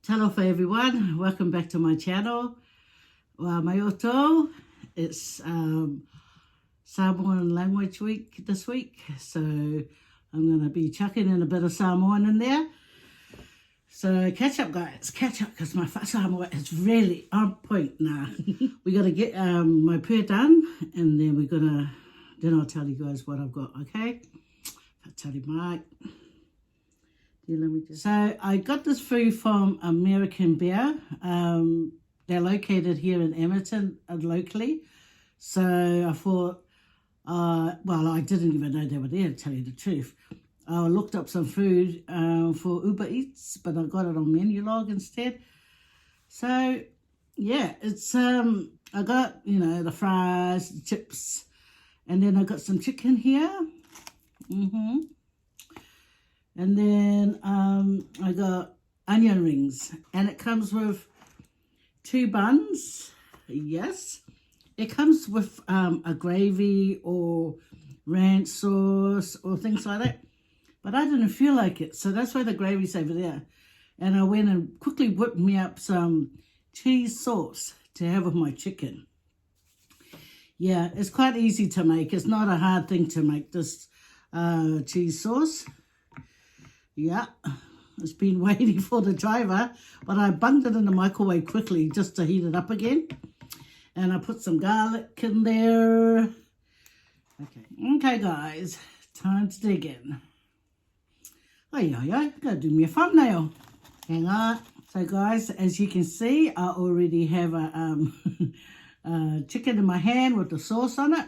Talofa everyone, welcome back to my channel. Mai oto, it's Samoan language week this week, so I'm going to be chucking in a bit of Samoan in there. So catch up guys, catch up because my Samoan is really on point now. We got to get my prayer done and then then I'll tell you guys what I've got, okay? I'll tell you Mike. So I got this food from American Bear. They're located here in Edmonton locally. So I thought, well, I didn't even know they were there, to tell you the truth. I looked up some food for Uber Eats, but I got it on Menulog instead. So yeah, it's I got, you know, the fries, the chips, and then I got some chicken here. And then I got onion rings, and it comes with 2 buns. Yes, it comes with a gravy or ranch sauce or things like that. But I didn't feel like it, so that's why the gravy's over there. And I went and quickly whipped me up some cheese sauce to have with my chicken. Yeah, it's quite easy to make. It's not a hard thing to make this cheese sauce. Yeah, it's been waiting for the driver, but I bunged it in the microwave quickly just to heat it up again. And I put some garlic in there. Okay guys, time to dig in. Gotta do me a thumbnail. Hang on. So guys, as you can see, I already have a chicken in my hand with the sauce on it.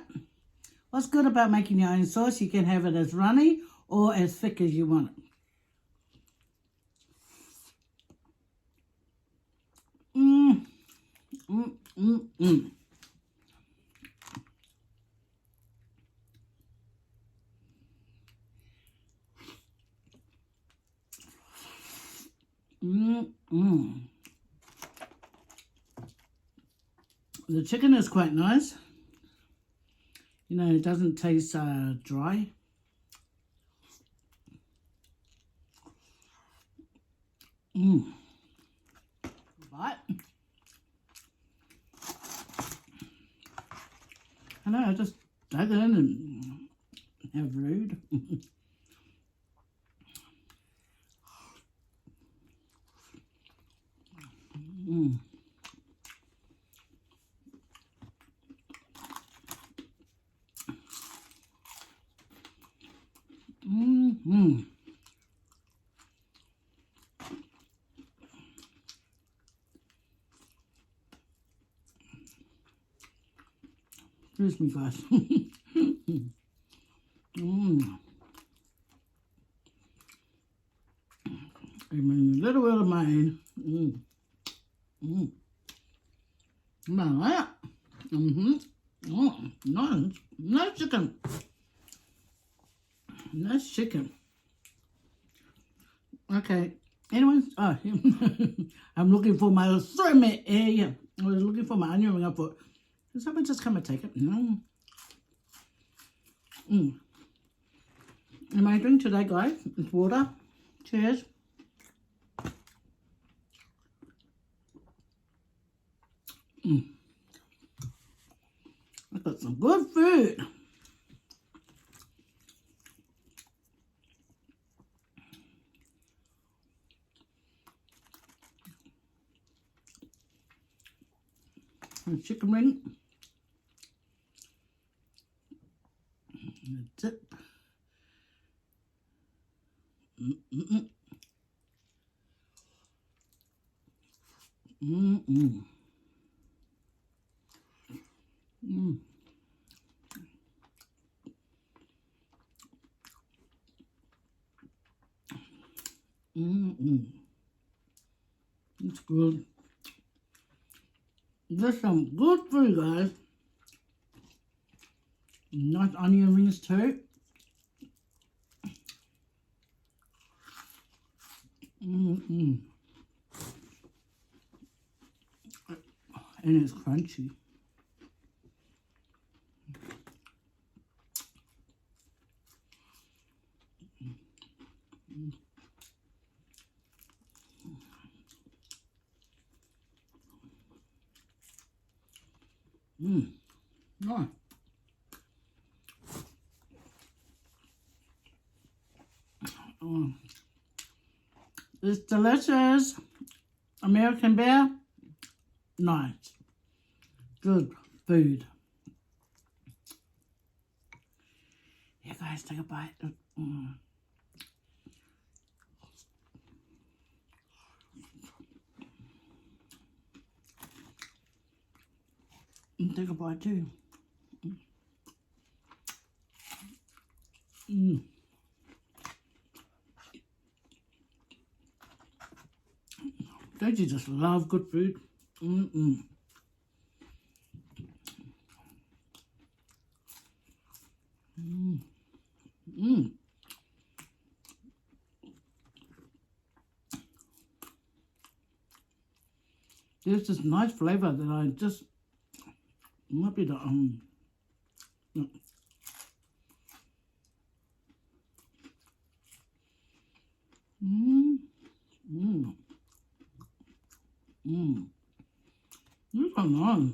What's good about making your own sauce, you can have it as runny or as thick as you want it. The chicken is quite nice. You know, it doesn't taste dry. But I know, I just dug in and have rude. Excuse me, guys. I mean, a little bit of mine. Nice chicken. Nice chicken. Okay. Anyone? Oh, I'm looking for my sermon. Yeah. I was looking for my onion ring. I thought, can someone just come and take it? No. And my drink today, guys, is water. Cheers. I got some good food. And chicken ring. And a dip. It's good. There's some good food, guys. Nice onion rings too. And it's crunchy. Nice. It's delicious. American beer. Nice. Good food. Yeah, guys, take a bite. Take a bite too. Don't you just love good food? There's this nice flavour that I just might be the These are nice.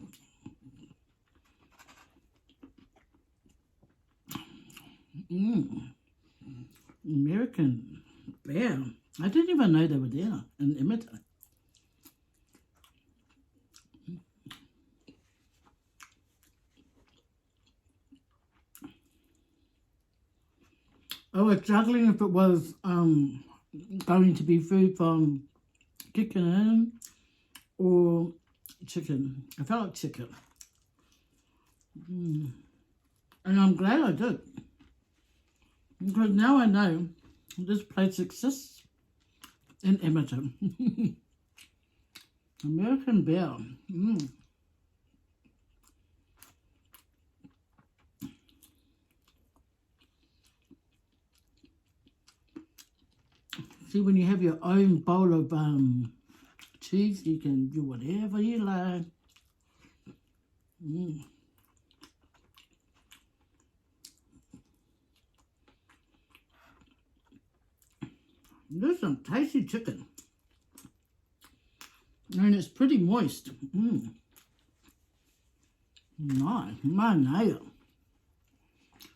American bear. I didn't even know they were there in Imita. I was juggling if it was going to be food from chicken or chicken. I felt like chicken. And I'm glad I did. Because now I know this place exists in Edmonton. American beer. See, when you have your own bowl of cheese, you can do whatever you like. There's some tasty chicken. And it's pretty moist. Nice. My nail.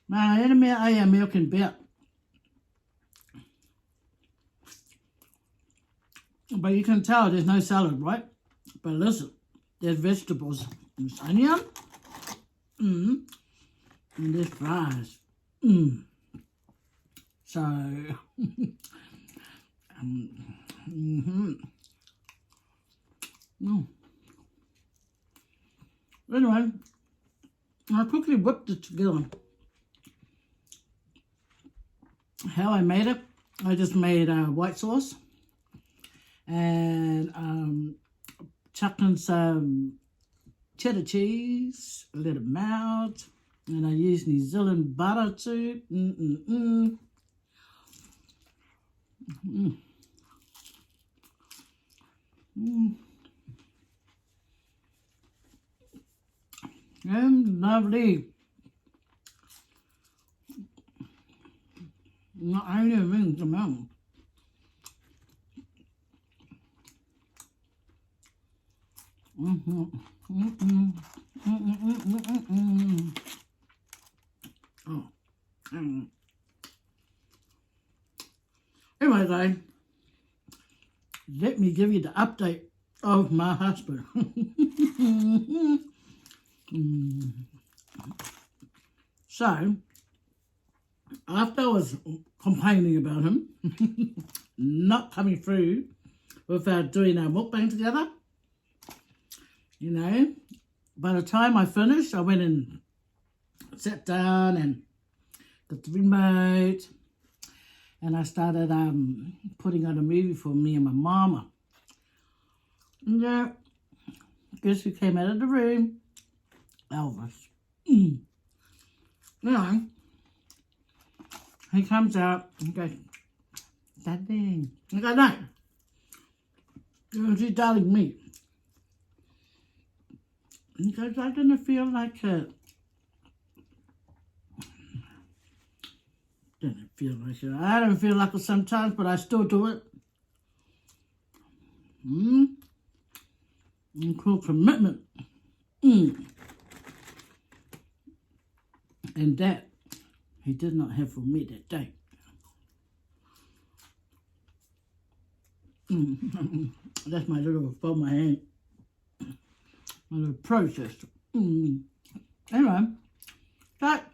My enemy, I am American beer. But you can tell there's no salad, right? But listen, there's vegetables. There's onion. And there's fries. So, Anyway, I quickly whipped it together. How I made it, I just made white sauce and chucked in some cheddar cheese, let it melt, and I used New Zealand butter too. And lovely. Not only rings the mouth. Anyway, guys, let me give you the update of my husband. So, after I was complaining about him not coming through without doing our mukbang together, you know, by the time I finished, I went and sat down and got the remote, and I started putting on a movie for me and my mama. And guess who came out of the room? Elvis. You know, he comes out and goes, Daddy. I go, no. She's telling me. He goes, I didn't feel like it. Didn't feel like it. I don't feel like it sometimes, but I still do it. And called commitment. And that he did not have for me that day. That's my little fold my hand. My little process. Anyway, but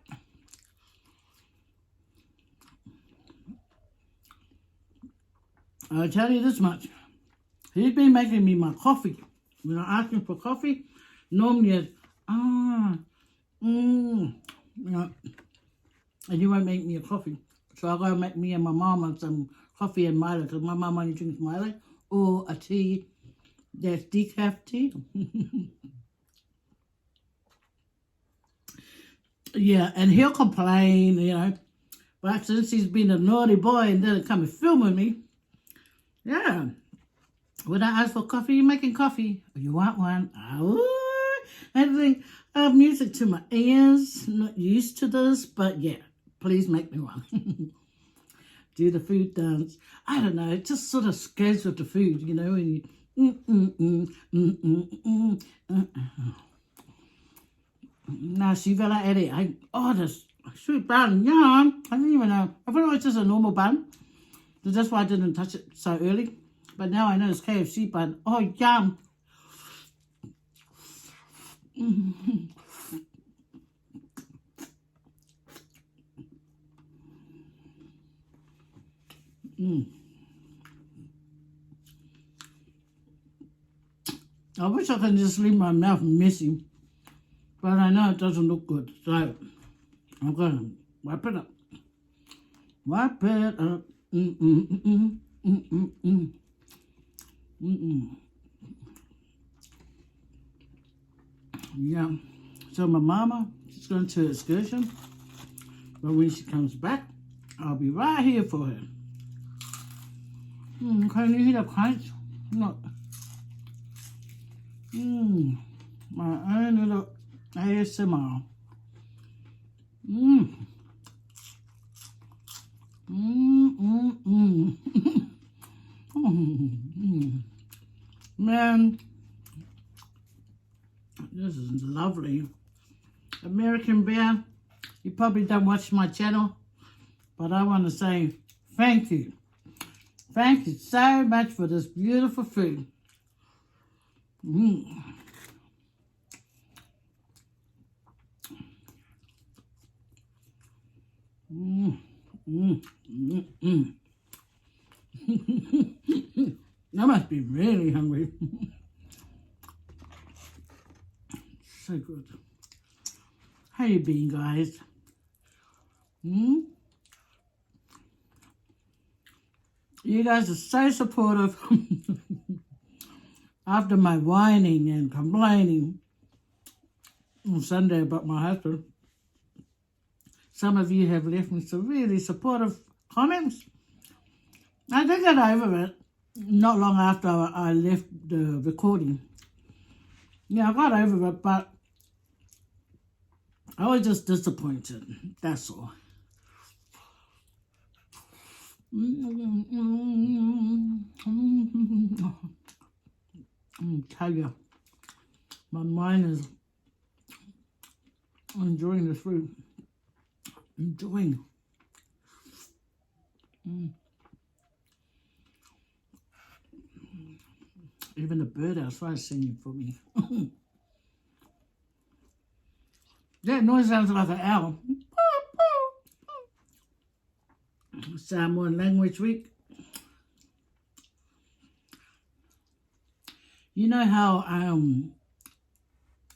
I'll tell you this much. He's been making me my coffee. When I ask him for coffee, normally it's, you know, and you won't make me a coffee. So I'll go make me and my mama some coffee and Milo, because my mama only drinks Milo, or a tea that's decaf tea. Yeah, and he'll complain, you know, but since he's been a naughty boy and doesn't come and film with me, yeah. When I ask for coffee, you making coffee? You want one? I think music to my ears. Not used to this, but yeah, please make me one. Do the food dance. I don't know. It just sort of goes with the food, you know. And you, Now, she fell out at it. This sweet bun, yum. I didn't even know. I thought it was just a normal bun. So that's why I didn't touch it so early. But now I know it's KFC bun. Oh, yum. I wish I could just leave my mouth messy. But I know it doesn't look good. So I'm going to wipe it up. Wipe it up. Yeah. So my mama, she's going to excursion. But when she comes back, I'll be right here for her. Can you hear the crunch? Look. My own little ASMR. Man, this is lovely. American Bear, you probably don't watch my channel, but I want to say thank you. Thank you so much for this beautiful food. I must be really hungry. So good. How you been, guys? You guys are so supportive. After my whining and complaining on Sunday about my husband, some of you have left me some really supportive comments. I did get over it not long after I left the recording. Yeah, I got over it, but I was just disappointed. That's all. I tell you, my mind is enjoying this food. Enjoying. Even the bird outside is singing for me. That noise sounds like an owl. Samoan Language Week. You know how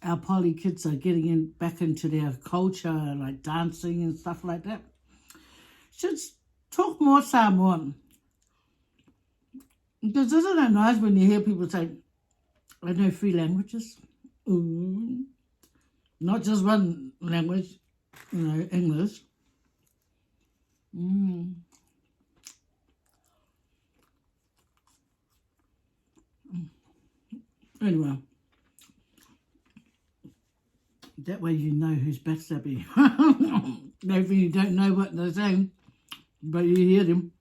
our poly kids are getting back into their culture, like dancing and stuff like that? Should talk more Samoan. Because isn't it nice when you hear people say, I know 3 languages? Not just one language, you know, English. Anyway, that way you know who's backstabbing. Maybe you don't know what they're saying, but you hear them.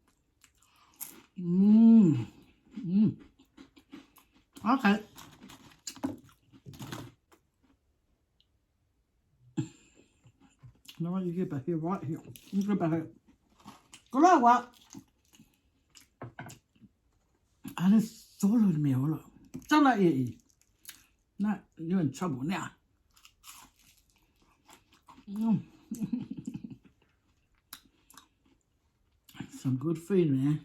Okay. Now what get back here, right here. Get back here. Go on, what? And it's solo me, all. Don't let you eat. No, you're in trouble now. Some good food, man.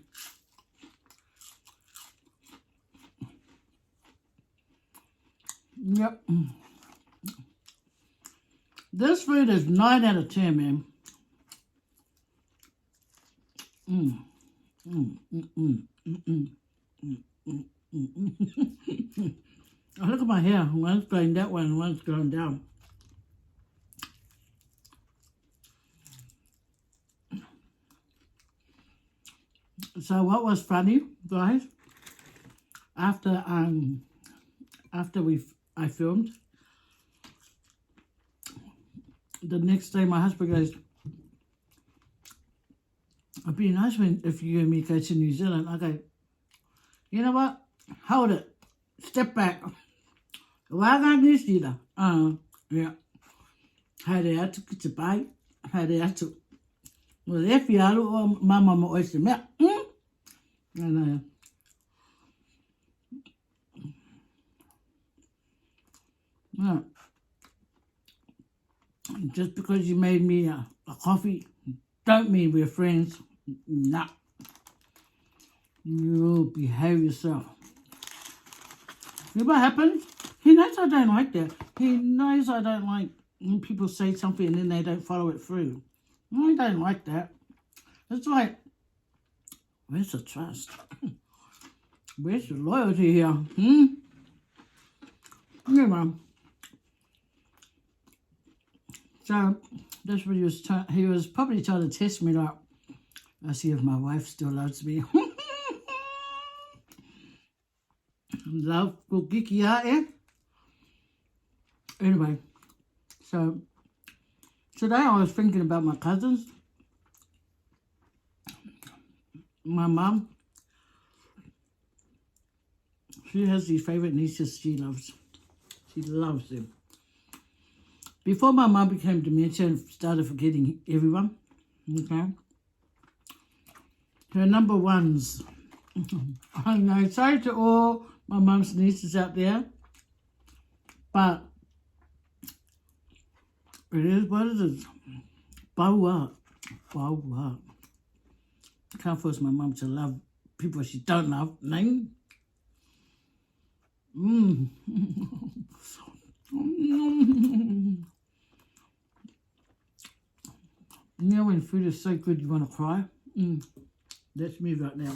Yep. This food is 9 out of 10, man. Oh, look at my hair. One's going that way and one's going down. So what was funny, guys? After I filmed, the next day my husband goes, "It'd be nice if you and me go to New Zealand." I go, "You know what? Hold it. Step back. Waga New Zealand. Yeah. Haere atu ki te pai. Haere atu. Well, if you are, mama mo oyster milk. And well, just because you made me a coffee, don't mean we're friends. Nah. You behave yourself. You know what happens? He knows I don't like that. He knows I don't like when people say something and then they don't follow it through. I don't like that. It's like, where's the trust? Where's the loyalty here? Yeah, Mum. So that's what he was probably trying to test me, like, I see if my wife still loves me. Love will geeky out, eh? Anyway, so today I was thinking about my cousins. My mum, she has these favourite nieces she loves. She loves them. Before my mum became dementia and started forgetting everyone, okay, her number ones. I know, sorry to all my mum's nieces out there, but it is what it is. Bow up. Bow up. Can't force my mum to love people she don't love. No. You know when food is so good you want to cry? That's me right now.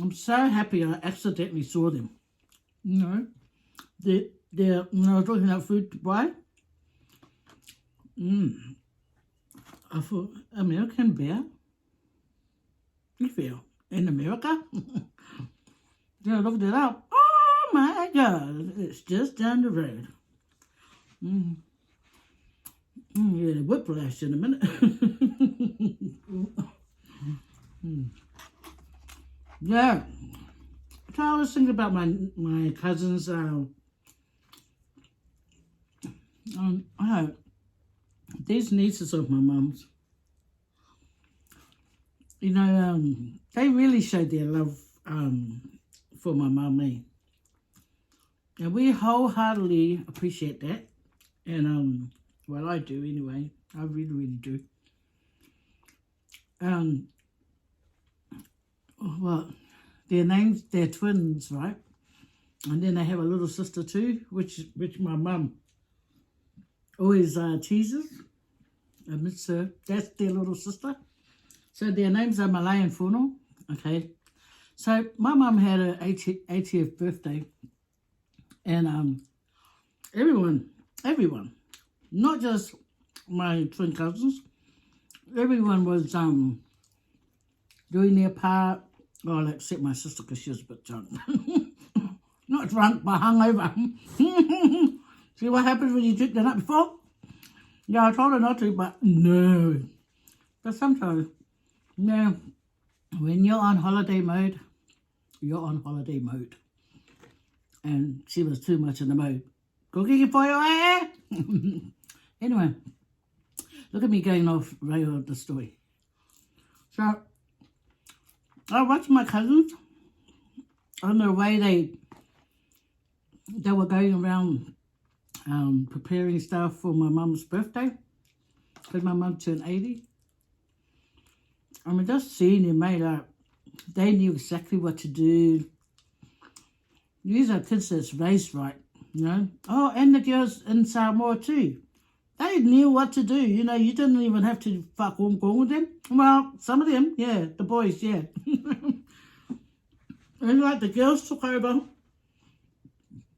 I'm so happy I accidentally saw them. You know, they're when I was looking at food to buy, I thought, American bear? You feel in America? Then I looked it up. Oh my God, it's just down the road. Yeah, the whiplash in a minute. Yeah. So I was thinking about my cousins. These nieces of my mum's. You know, they really showed their love for my mum, me. And we wholeheartedly appreciate that. And, well, I do anyway. I really, really do. Well, their names, they're twins, right? And then they have a little sister too, which my mum always teases. Admits her. That's their little sister. So their names are Malay and Funo. Okay. So my mum had her 80th birthday. And everyone, not just my twin cousins, everyone was doing their part. Well, except my sister because she was a bit drunk. Not drunk, but hungover. See what happens when you drink the night before? Yeah, I told her not to, but no. But sometimes, when you're on holiday mode, you're on holiday mode. And she was too much in the mode. Cooking for your hair? Anyway, look at me going off rail of the story. So, I watched my cousins on the way they were going around preparing stuff for my mum's birthday. Because my mum turned 80. I mean, just seeing them, mate, like, they knew exactly what to do. These are kids that's raised right, you know. Oh, and the girls in Samoa too. They knew what to do, you know. You didn't even have to fuck on with them. Well, some of them, yeah, the boys, yeah. And like the girls took over.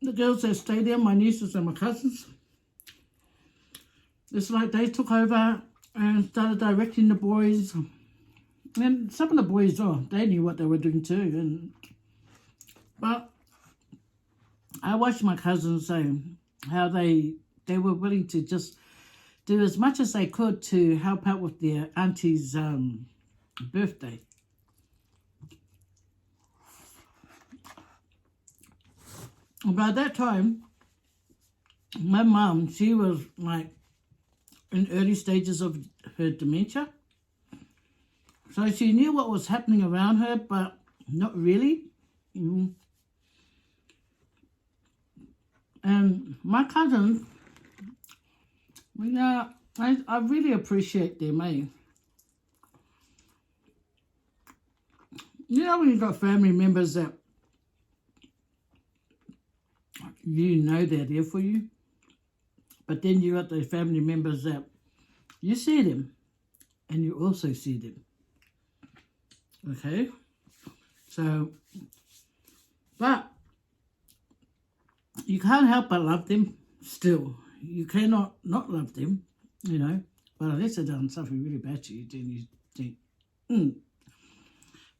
The girls that stayed there, my nieces and my cousins. It's like they took over and started directing the boys. And some of the boys, they knew what they were doing too. But I watched my cousins say how they were willing to just do as much as they could to help out with their auntie's birthday. By that time, my mum, she was like in early stages of her dementia. So she knew what was happening around her, but not really. And my cousins, yeah, I really appreciate them, eh? You know when you've got family members that you know they're there for you, but then you got those family members that you see them and you also see them. Okay? So, but you can't help but love them still. You cannot not love them, you know. But unless they've done something really bad to you, then you think,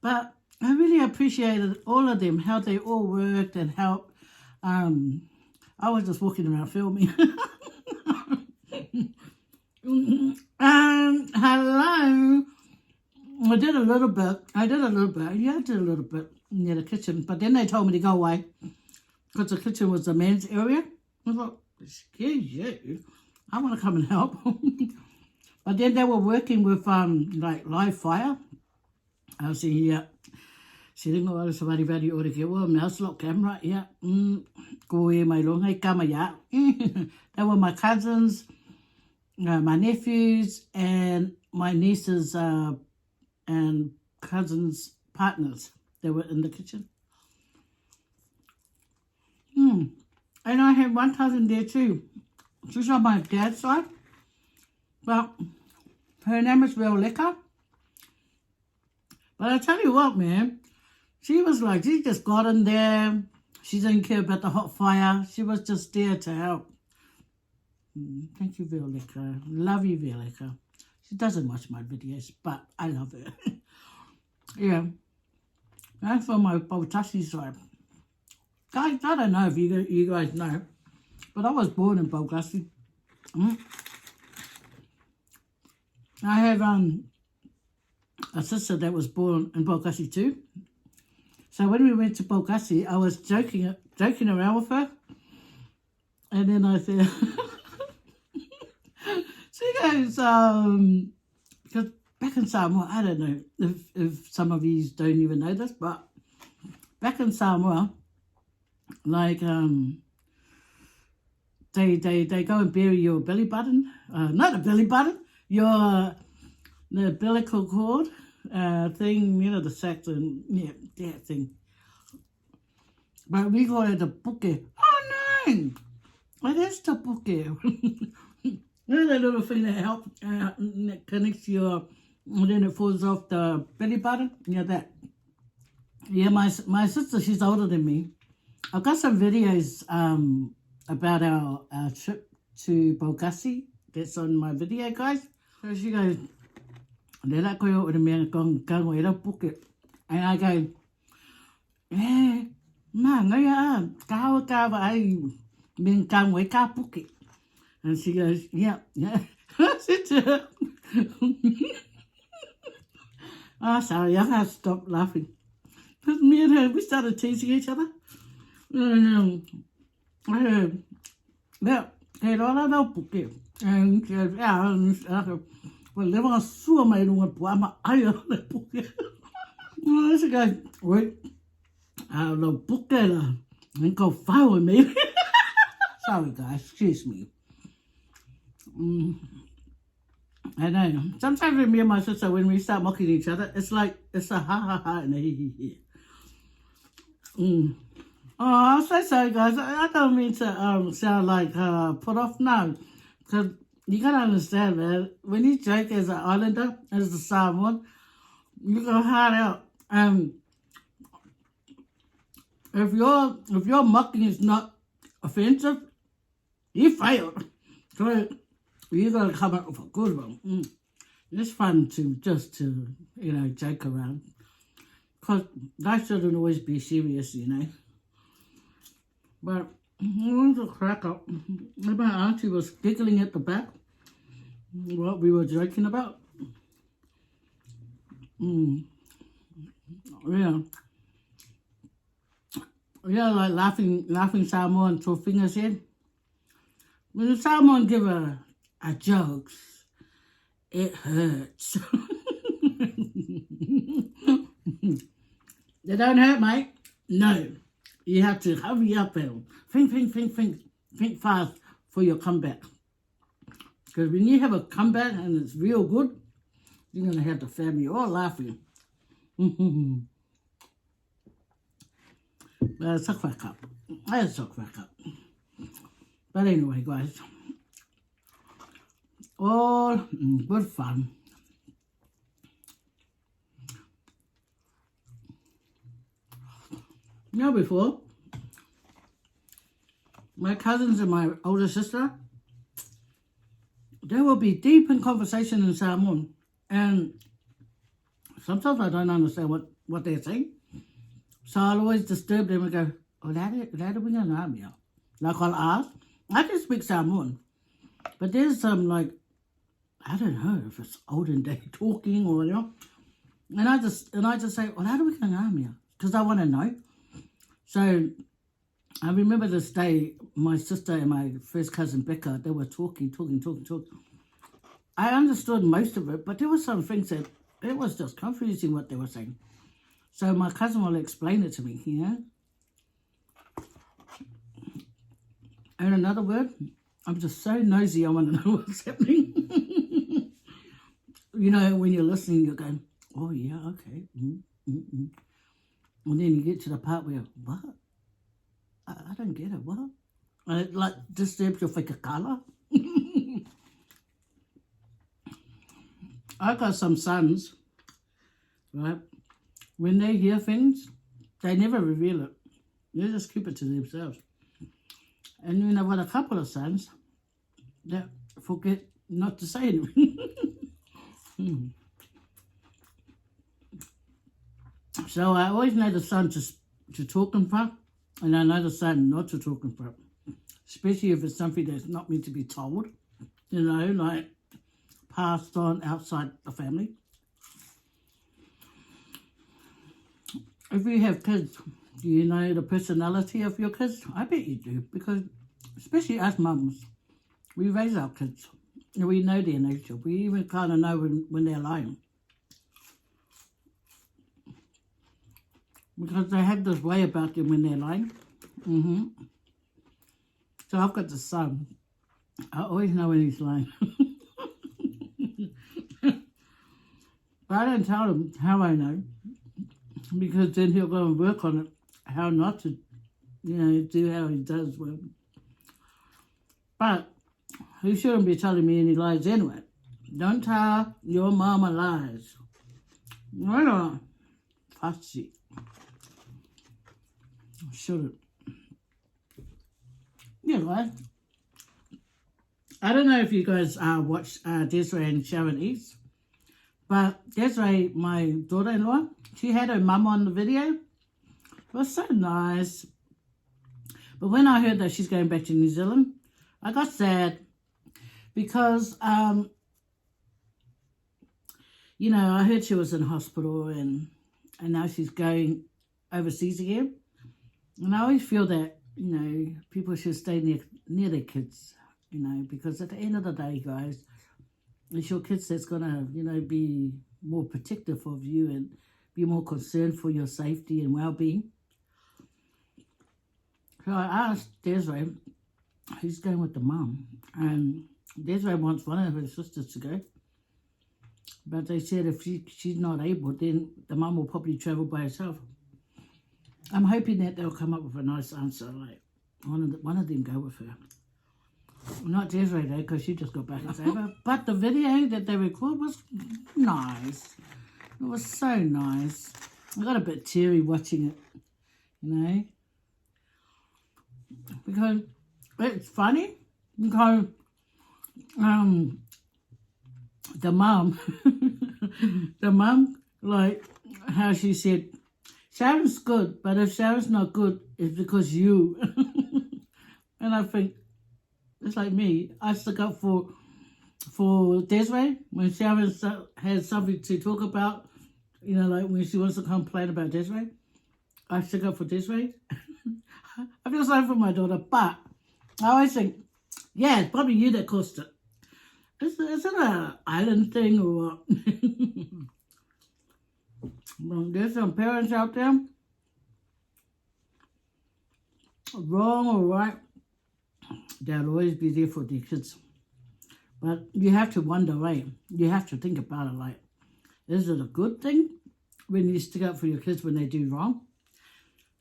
But I really appreciated all of them, how they all worked and how I was just walking around filming. Hello. I did a little bit. Yeah, I did a little bit near the kitchen. But then they told me to go away because the kitchen was the men's area. I thought, excuse you, I want to come and help. But then they were working with like live fire. I was saying, yeah. Sitting over somebody very or the well, mouse lock camera, yeah. Go away, my long hey camera, yeah. They were my cousins, my nephews, and my nieces and cousins' partners. They were in the kitchen. And I had one cousin there too. She's on my dad's side. But her name is Violetta. But I tell you what, man. She was like, she just got in there. She didn't care about the hot fire. She was just there to help. Thank you, Violetta. Love you, Violetta. She doesn't watch my videos, but I love her. Yeah. That's for my Bautasi side. Guys, I don't know if you guys know, but I was born in Bautasi. I have a sister that was born in Bautasi too. So when we went to Bautasi, I was joking around with her. And then I said, she goes, because back in Samoa, I don't know if some of you don't even know this, but back in Samoa, like, they go and bury your belly button, not a belly button, the umbilical cord thing, you know, the sack and yeah, that thing. But we call it a puke. Oh no! What is the puke? You know that little thing that helps, that connects your, and then it falls off the belly button? Yeah, that. Yeah, my sister, she's older than me. I've got some videos about our trip to Bautasi. That's on my video, guys. So she goes, and I go with me and I go, eh, man, and she goes, yeah. Oh, sorry, I have to stop laughing. Because me and her, we started teasing each other. And I heard, yeah, hey, all I know, Puke. And she said, yeah, and I said, well, never I saw my own Puama. I don't know, Puke. Well, this guy, wait, I don't know, Puke, and go follow me. Sorry, guys, excuse me. I know. Sometimes with me and my sister, when we start mocking each other, it's like, it's a ha ha ha and a he he he. Oh, I'm so sorry, guys. I don't mean to sound like put off now. Because you gotta understand, man. When you joke as an islander, as a Samoan, you go hard out. If your mocking is not offensive, you failed. So you gotta come up with a good one. It's fun to just to joke around, cause life shouldn't always be serious, But it was a crack up. My auntie was giggling at the back. What we were joking about. Yeah, like laughing Samoan two fingers in. When Samoan give a jokes, it hurts. They don't hurt, mate. No. You have to hurry up and think fast for your comeback. Because when you have a comeback and it's real good, you're going to have the family all laughing. But it's a crack up. It's a crack up. But anyway, guys, all good fun. Before, my cousins and my older sister, they will be deep in conversation in Samoan. And sometimes I don't understand what they're saying. So I'll always disturb them and go, oh, that we going to army. Like I'll ask. I can speak Samoan. But there's some I don't know if it's olden day talking or And I just say, well, how do we going to army? Because I want to know. So I remember this day, my sister and my first cousin Becca, they were talking. I understood most of it, but there were some things that it was just confusing what they were saying. So my cousin will explain it to me, And another word, I'm just so nosy, I want to know what's happening. When you're listening, you're going, oh yeah, okay. And then you get to the part where, what? I don't get it, what? And it disturbs your whakakala. I got some sons, right? When they hear things, they never reveal it. They just keep it to themselves. And I've got a couple of sons that forget not to say anything. So I always know the son to talk in front, and I know the son not to talk in front. Especially if it's something that's not meant to be told, like passed on outside the family. If you have kids, do you know the personality of your kids? I bet you do, because especially us mums, we raise our kids. And we know their nature. We even kind of know when they're lying. Because they have this way about them when they're lying. So I've got the son. I always know when he's lying. But I don't tell him how I know. Because then he'll go and work on it. How not to, do how he does work. But he shouldn't be telling me any lies anyway. Don't tell your mama lies. Right on. Fussy. Shouldn't. Yeah, guys. I don't know if you guys watch Desiree and Sharon East, but Desiree, my daughter-in-law, she had her mum on the video. It was so nice. But when I heard that she's going back to New Zealand, I got sad because, I heard she was in hospital and now she's going overseas again. And I always feel that, people should stay near their kids, because at the end of the day, guys, it's your kids that's going to, be more protective of you and be more concerned for your safety and well-being. So I asked Desiree, who's going with the mum, and Desiree wants one of her sisters to go. But they said if she's not able, then the mum will probably travel by herself. I'm hoping that they'll come up with a nice answer, like one of them go with her. Not Desiree though, because she just got back in Sabre. But the video that they recorded was nice. It was so nice. I got a bit teary watching it, because it's funny. Because the mum, like how she said, Sharon's good, but if Sharon's not good, it's because you. And I think, it's like me, I stuck up for Desiree when Sharon has something to talk about, like when she wants to complain about Desiree. I stuck up for Desiree. I feel sorry for my daughter, but I always think, yeah, it's probably you that caused it. Is it an island thing or what? Well, there's some parents out there, wrong or right, they'll always be there for their kids. But you have to wonder, right? You have to think about it like, is it a good thing when you stick up for your kids when they do wrong?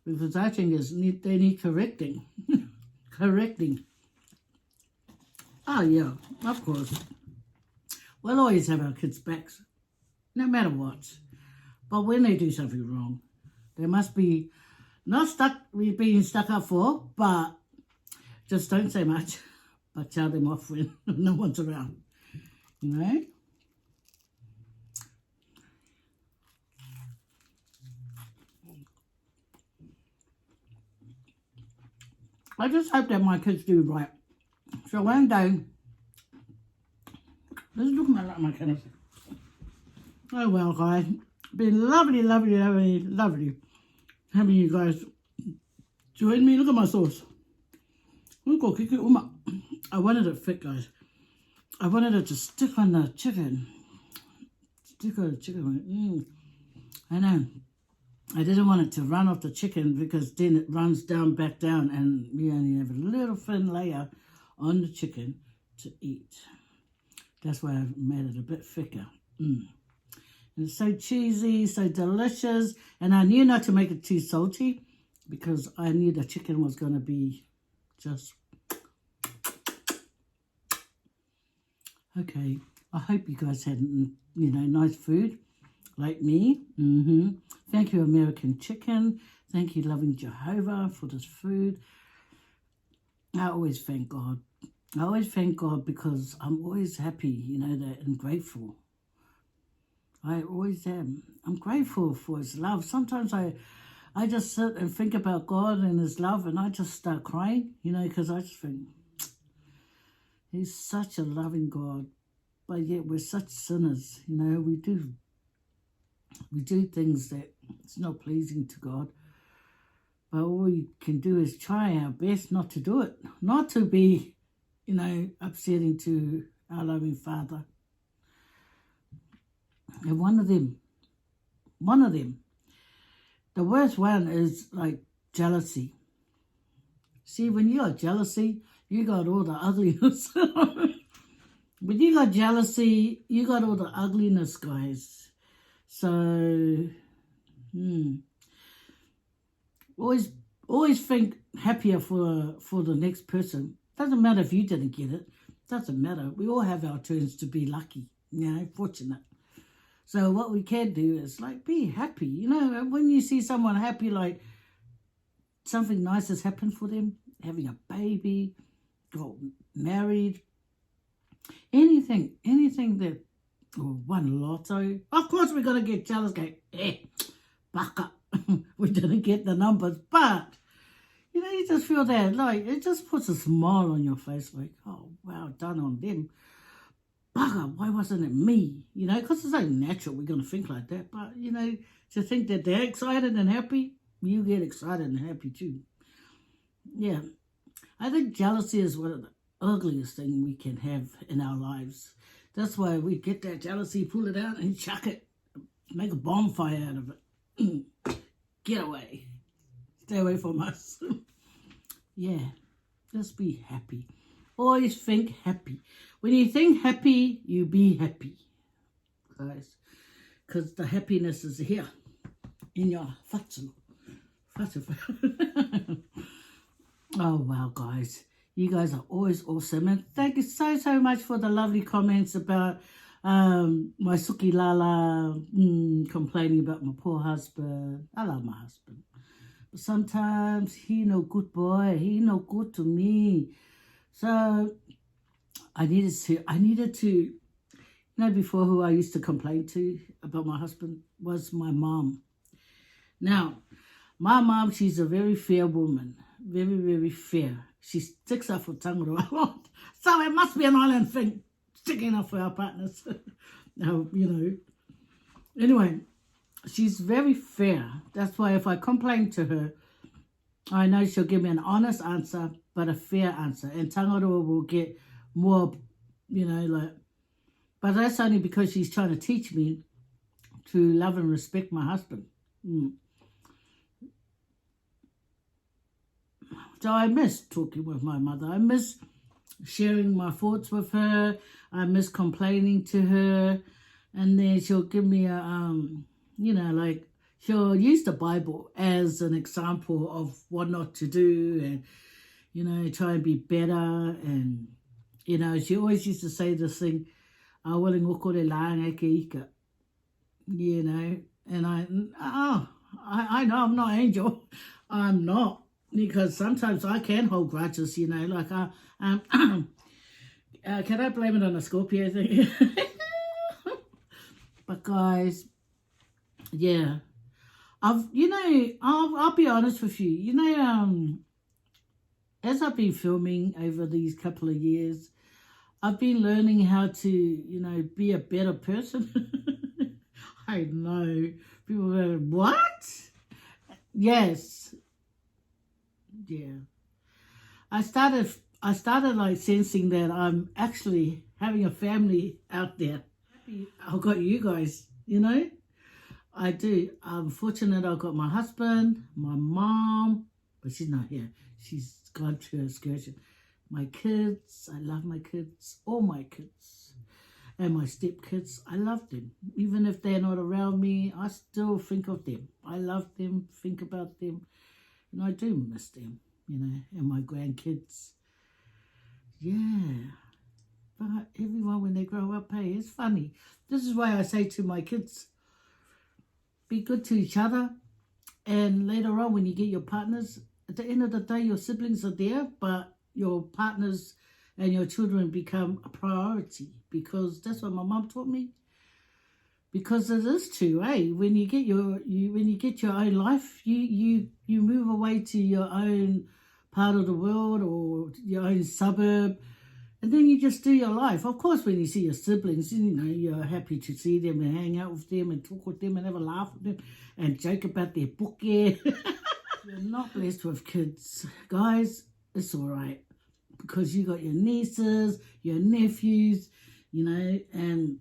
Because I think they need correcting. Correcting. Oh, yeah, of course. We'll always have our kids' backs, no matter what. But when they do something wrong, they must be not being stuck up for, but just don't say much, but tell them off when no one's around, I just hope that my kids do right. So one day, let's look at my kids. Oh well, guys, been lovely, lovely, lovely, lovely having you guys join me. Look at my sauce. I wanted it thick, guys. I wanted it to stick on the chicken. Stick on the chicken. I know. I didn't want it to run off the chicken because then it runs back down, and we only have a little thin layer on the chicken to eat. That's why I've made it a bit thicker. And it's so cheesy, so delicious. And I knew not to make it too salty because I knew the chicken was going to be just... Okay, I hope you guys had, nice food like me. Thank you, American Chicken. Thank you, Loving Jehovah, for this food. I always thank God. I always thank God because I'm always happy, and grateful. I always am. I'm grateful for His love. Sometimes I just sit and think about God and His love, and I just start crying, because I just think, He's such a loving God, but yet we're such sinners, we do things that it's not pleasing to God. But all we can do is try our best not to do it, not to be, upsetting to our loving Father. And one of them, the worst one is like jealousy. See, when you got jealousy, you got all the ugliness. When you got jealousy, you got all the ugliness, guys. So, always think happier for the next person. Doesn't matter if you didn't get it. Doesn't matter. We all have our turns to be lucky, fortunate. So what we can do is like be happy. When you see someone happy, like something nice has happened for them, having a baby, got married, anything that, or won lotto. Of course we're going to get jealous, baka. We didn't get the numbers, but, you just feel that, like, it just puts a smile on your face, like, oh, well done on them. Bugger, why wasn't it me? Because it's so natural we're going to think like that. But, to think that they're excited and happy, you get excited and happy too. Yeah, I think jealousy is one of the ugliest things we can have in our lives. That's why we get that jealousy, pull it out, and chuck it, make a bonfire out of it. Get away. Stay away from us. Yeah, just be happy. Always think happy. When you think happy, you be happy, guys. Because the happiness is here in your what's. Oh, wow, guys. You guys are always awesome. And thank you so, so much for the lovely comments about my Suki Lala complaining about my poor husband. I love my husband. But sometimes he no good boy. He no good to me. So I needed to, you know, before who I used to complain to about my husband was my mom. Now, my mom, she's a very fair woman. Very, very fair. She sticks up for Tangaroa a lot. So it must be an island thing, sticking up for our partners. Now, you know. Anyway, she's very fair. That's why if I complain to her, I know she'll give me an honest answer, but a fair answer. And Tangaroa will get more, you know, like... But that's only because she's trying to teach me to love and respect my husband. So I miss talking with my mother. I miss sharing my thoughts with her. I miss complaining to her. And then she'll give me a, you know, like, she'll use the Bible as an example of what not to do and, you know, try and be better. And, you know, she always used to say this thing, "Awaling okore laanga ke ika." You know, and I know I'm not angel. I'm not. Because sometimes I can hold grudges, you know, like can I blame it on a Scorpio thing? But guys, yeah, I'll be honest with you, you know, as I've been filming over these couple of years, I've been learning how to, you know, be a better person. I know people are like, what? Yes. Yeah, I started like sensing that I'm actually having a family out there. I've got you guys, you know. I do. I'm fortunate I've got my husband, my mom, but she's not here. She's gone to her excursion. My kids, I love my kids, all my kids. And my stepkids, I love them. Even if they're not around me, I still think of them. I love them, think about them. And I do miss them, you know, and my grandkids. Yeah. But everyone, when they grow up, hey, it's funny. This is why I say to my kids, be good to each other. And later on, when you get your partners, at the end of the day, your siblings are there, but your partners and your children become a priority. Because that's what my mum taught me. Because it is true, eh? When you get your own life, you move away to your own part of the world or your own suburb, and then you just do your life. Of course, when you see your siblings, you know, you're happy to see them and hang out with them and talk with them and have a laugh with them and joke about their book. Yeah. You're not blessed with kids, guys. It's all right because you got your nieces, your nephews, you know, and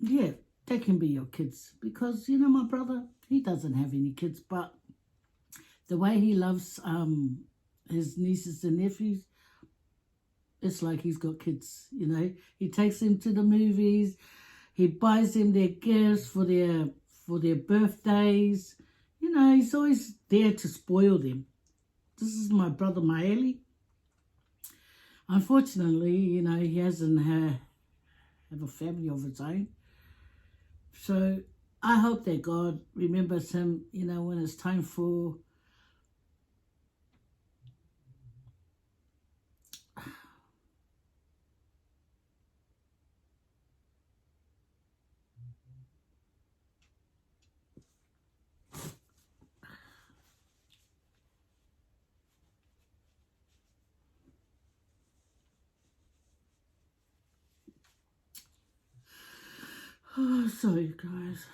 yeah. They can be your kids because, you know, my brother, he doesn't have any kids, but the way he loves his nieces and nephews, it's like he's got kids, you know. He takes them to the movies. He buys them their gifts for their birthdays. You know, he's always there to spoil them. This is my brother Maeli. Unfortunately, you know, he hasn't have a family of his own. So I hope that God remembers him, you know, when it's time for oh, sorry guys.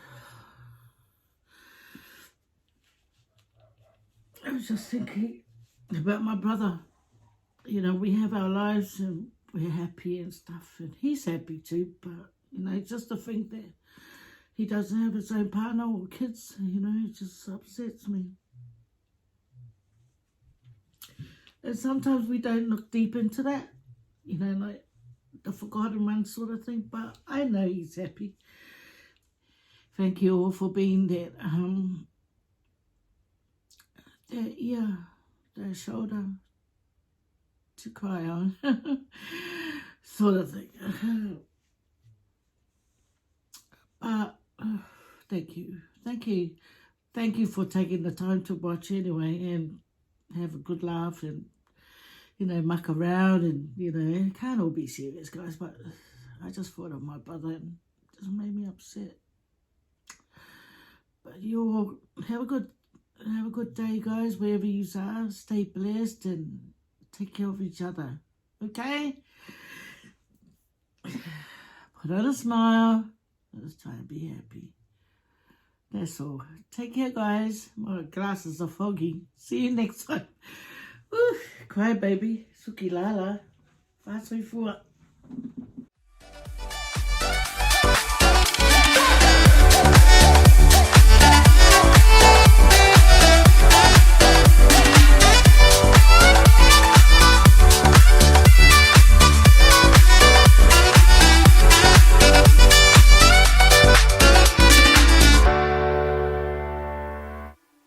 was just thinking about my brother. You know, we have our lives and we're happy and stuff, and he's happy too, but, you know, just to think that he doesn't have his own partner or kids, you know, it just upsets me. And sometimes we don't look deep into that, you know, like the forgotten one sort of thing, but I know he's happy. Thank you all for being there. Their shoulder to cry on, sort of thing. But thank you for taking the time to watch anyway, and have a good laugh, and, you know, muck around, and, you know, it can't all be serious, guys. But I just thought of my brother, and it just made me upset. But you all have a good day, guys, wherever you are. Stay blessed and take care of each other, okay? Put on a smile. Let's try and be happy. That's all. Take care, guys. My glasses are foggy. See you next time. Woo, cry, baby. Suki lala. 534.